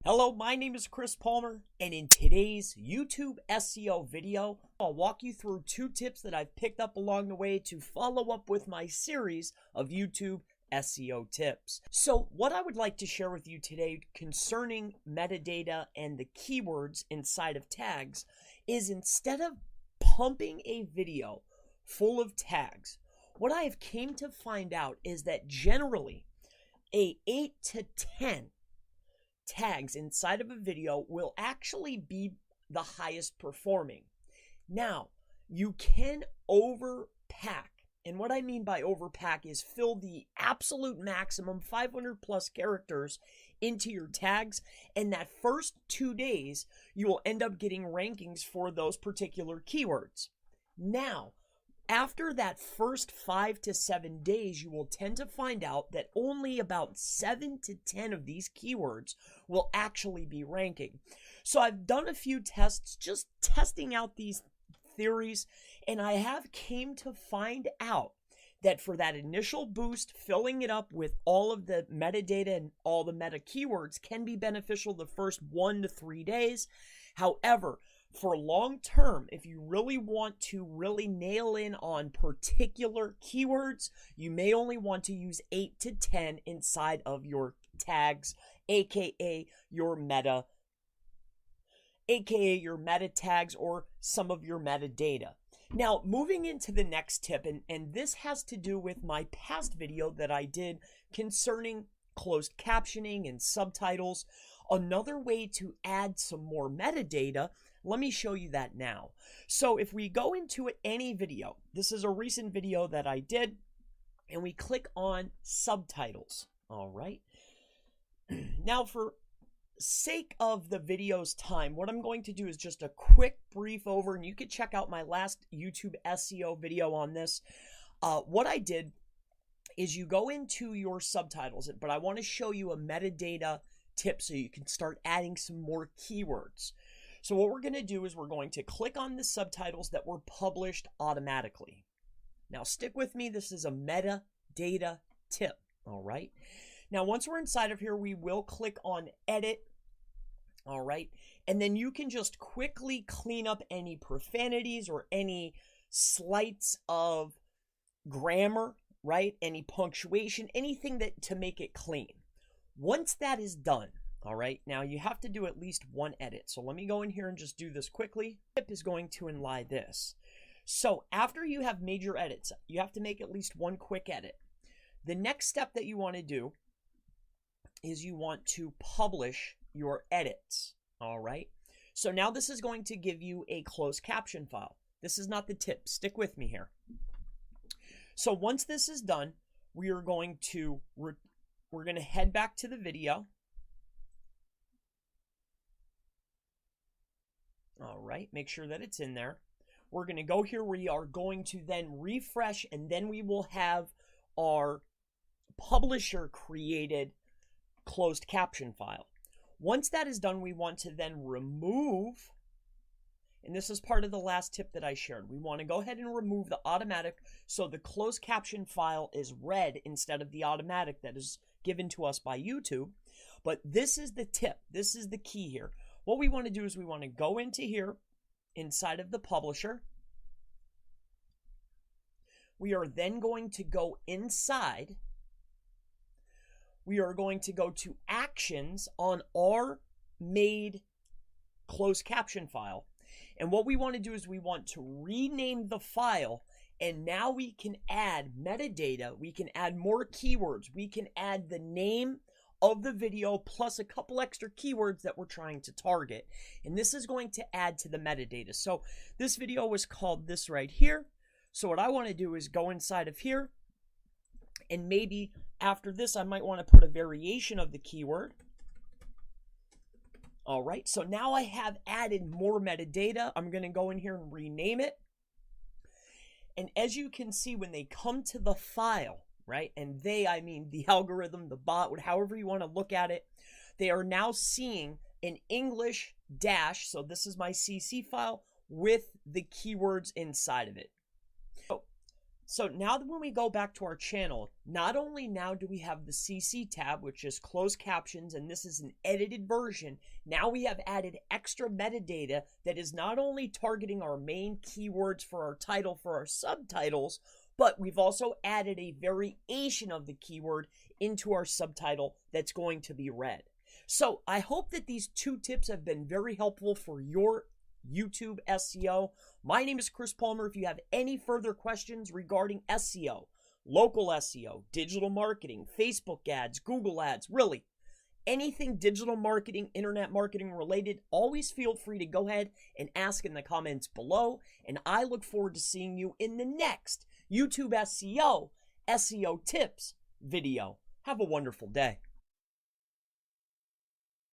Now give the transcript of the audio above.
Hello, my name is Chris Palmer, and in today's YouTube SEO video, I'll walk you through 2 tips that I've picked up along the way to follow up with my series of YouTube SEO tips. So what I would like to share with you today concerning metadata and the keywords inside of tags is, instead of pumping a video full of tags, what I have came to find out is that generally a 8 to 10 tags inside of a video will actually be the highest performing. Now, you can overpack. And what I mean by overpack is fill the absolute maximum 500 plus characters into your tags, and that first 2 days you will end up getting rankings for those particular keywords. Now, after that first 5 to 7 days, you will tend to find out that only about 7 to 10 of these keywords will actually be ranking. So I've done a few tests, just testing out these theories, and I have came to find out that for that initial boost, filling it up with all of the metadata and all the meta keywords can be beneficial the first 1 to 3 days. However, for long term, if you really want to really nail in on particular keywords, you may only want to use 8 to 10 inside of your tags, aka your meta tags or some of your metadata. Now, moving into the next tip, and this has to do with my past video that I did concerning closed captioning and subtitles. Another way to add some more metadata, let me show you that now. So if we go into any video, this is a recent video that I did, and we click on subtitles. All right. Now, for sake of the video's time, what I'm going to do is just a quick brief over, and you can check out my last YouTube SEO video on this. What I did is you go into your subtitles, but I want to show you a metadata tip so you can start adding some more keywords. So what we're going to do is we're going to click on the subtitles that were published automatically. Now stick with me, this is a metadata tip, all right? Now once we're inside of here, we will click on edit, all right? And then you can just quickly clean up any profanities or any slights of grammar, right? Any punctuation, anything that to make it clean. Once that is done, all right, now you have to do at least one edit. So let me go in here and just do this quickly. Tip is going to lie this. So after you have made your edits, you have to make at least one quick edit. The next step that you want to do is you want to publish your edits, all right? So now this is going to give you a closed caption file. This is not the tip. Stick with me here. So once this is done, we are going to head back to the video. All right, make sure that it's in there. We're going to go here. We are going to then refresh, and then we will have our publisher created closed caption file. Once that is done, we want to then remove, and this is part of the last tip that I shared. We want to go ahead and remove the automatic so the closed caption file is red instead of the automatic that is given to us by YouTube. But this is the tip. This is the key here. What we want to do is we want to go into here inside of the publisher. We are then going to go inside. We are going to go to actions on our made closed caption file. And what we want to do is we want to rename the file, and now we can add metadata. We can add more keywords. We can add the name of the video plus a couple extra keywords that we're trying to target. And this is going to add to the metadata. So this video was called this right here. So what I want to do is go inside of here, and maybe after this, I might want to put a variation of the keyword. All right, so now I have added more metadata. I'm going to go in here and rename it. And as you can see, when they come to the file, right, and I mean the algorithm, the bot, however you want to look at it, they are now seeing an English dash, so this is my CC file, with the keywords inside of it. So So now that when we go back to our channel, not only now do we have the CC tab, which is closed captions, and this is an edited version, now we have added extra metadata that is not only targeting our main keywords for our title for our subtitles, but we've also added a variation of the keyword into our subtitle that's going to be read. So I hope that these 2 tips have been very helpful for your YouTube SEO. My name is Chris Palmer. If you have any further questions regarding SEO, local SEO, digital marketing, Facebook ads, Google ads, really anything digital marketing, internet marketing related, always feel free to go ahead and ask in the comments below. And I look forward to seeing you in the next YouTube SEO tips video. Have a wonderful day.